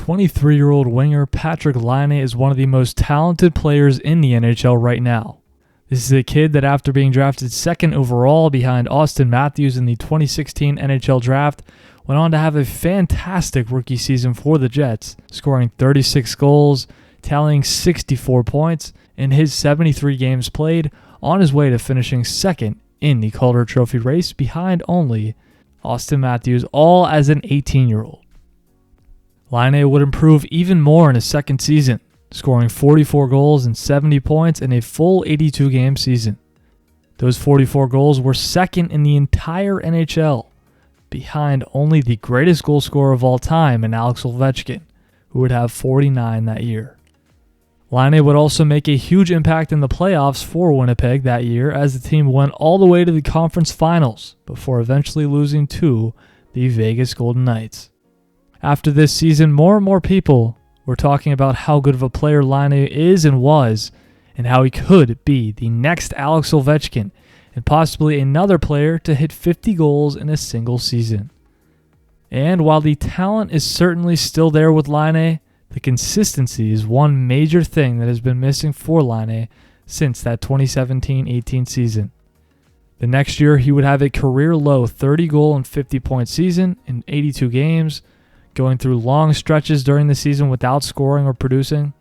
23-year-old winger Patrik Laine is one of the most talented players in the NHL right now. This is a kid that after being drafted second overall behind Austin Matthews in the 2016 NHL draft, went on to have a fantastic rookie season for the Jets, scoring 36 goals, tallying 64 points in his 73 games played, on his way to finishing second in the Calder Trophy race behind only Austin Matthews, all as an 18-year-old. Laine would improve even more in his second season, scoring 44 goals and 70 points in a full 82-game season. Those 44 goals were second in the entire NHL, behind only the greatest goal scorer of all time in Alex Ovechkin, who would have 49 that year. Laine would also make a huge impact in the playoffs for Winnipeg that year as the team went all the way to the conference finals before eventually losing to the Vegas Golden Knights. After this season, more and more people were talking about how good of a player Laine is and was, and how he could be the next Alex Ovechkin and possibly another player to hit 50 goals in a single season. And while the talent is certainly still there with Laine, the consistency is one major thing that has been missing for Laine since that 2017-18 season. The next year, he would have a career-low 30-goal and 50-point season in 82 games, going through long stretches during the season without scoring or producing.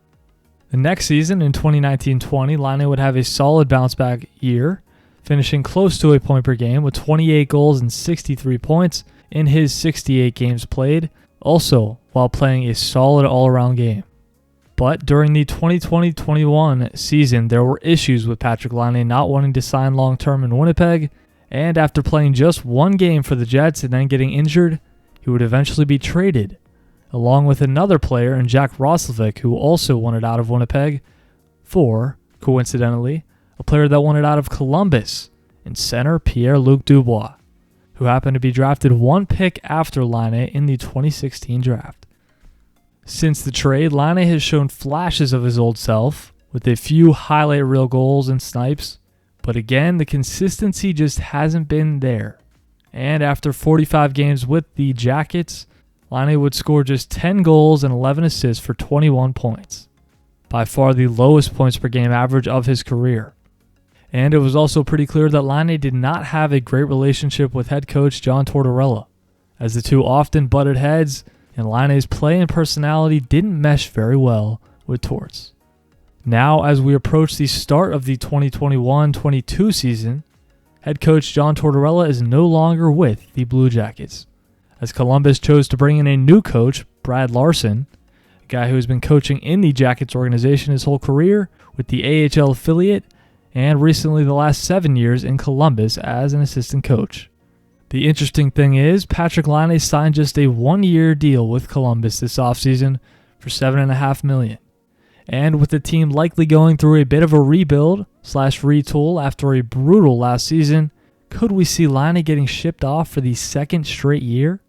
The next season, in 2019-20, Laine would have a solid bounce-back year, finishing close to a point per game with 28 goals and 63 points in his 68 games played, also while playing a solid all-around game. But during the 2020-21 season, there were issues with Patrik Laine not wanting to sign long-term in Winnipeg, and after playing just one game for the Jets and then getting injured, he would eventually be traded, along with another player in Jack Roslovic, who also wanted out of Winnipeg, for, coincidentally, a player that wanted out of Columbus in center Pierre-Luc Dubois, who happened to be drafted one pick after Laine in the 2016 draft. Since the trade, Laine has shown flashes of his old self, with a few highlight reel goals and snipes, but again, the consistency just hasn't been there. And after 45 games with the Jackets, Laine would score just 10 goals and 11 assists for 21 points, by far the lowest points per game average of his career. And it was also pretty clear that Laine did not have a great relationship with head coach John Tortorella, as the two often butted heads, and Laine's play and personality didn't mesh very well with Torts. Now, as we approach the start of the 2021-22 season, head coach John Tortorella is no longer with the Blue Jackets, as Columbus chose to bring in a new coach, Brad Larson, a guy who has been coaching in the Jackets organization his whole career with the AHL affiliate, and recently the last 7 years in Columbus as an assistant coach. The interesting thing is, Patrik Laine signed just a one-year deal with Columbus this offseason for $7.5 million. And with the team likely going through a bit of a rebuild/retool after a brutal last season, could we see Laine getting shipped off for the second straight year?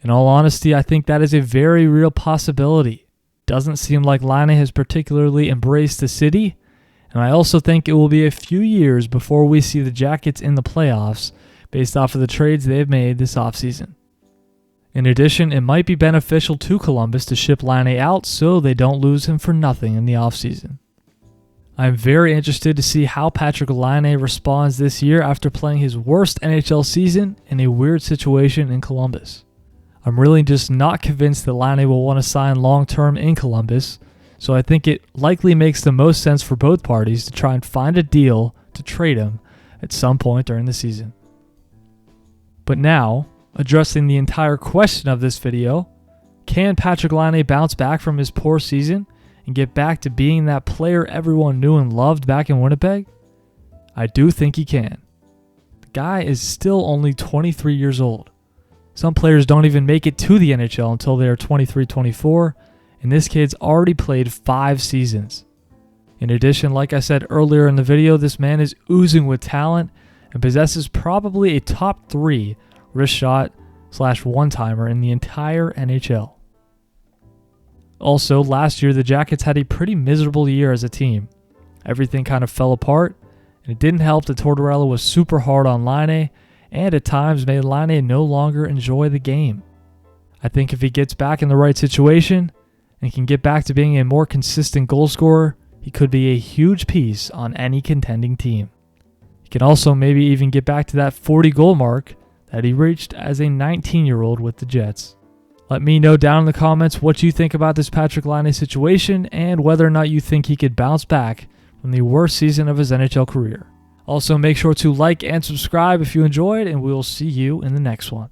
In all honesty, I think that is a very real possibility. Doesn't seem like Laine has particularly embraced the city, and I also think it will be a few years before we see the Jackets in the playoffs based off of the trades they've made this offseason. In addition, it might be beneficial to Columbus to ship Laine out so they don't lose him for nothing in the offseason. I'm very interested to see how Patrik Laine responds this year after playing his worst NHL season in a weird situation in Columbus. I'm really just not convinced that Laine will want to sign long-term in Columbus, so I think it likely makes the most sense for both parties to try and find a deal to trade him at some point during the season. But now, addressing the entire question of this video, can Patrik Laine bounce back from his poor season and get back to being that player everyone knew and loved back in Winnipeg? I do think he can. The guy is still only 23 years old. Some players don't even make it to the NHL until they are 23-24, and this kid's already played 5 seasons. In addition, like I said earlier in the video, this man is oozing with talent and possesses probably a top 3 wrist shot/one-timer in the entire NHL. Also, last year the Jackets had a pretty miserable year as a team. Everything kind of fell apart, and it didn't help that Tortorella was super hard on Laine, and at times made Laine no longer enjoy the game. I think if he gets back in the right situation, and can get back to being a more consistent goal scorer, he could be a huge piece on any contending team. He can also maybe even get back to that 40 goal mark that he reached as a 19-year-old with the Jets. Let me know down in the comments what you think about this Patrik Laine situation and whether or not you think he could bounce back from the worst season of his NHL career. Also, make sure to like and subscribe if you enjoyed, and we will see you in the next one.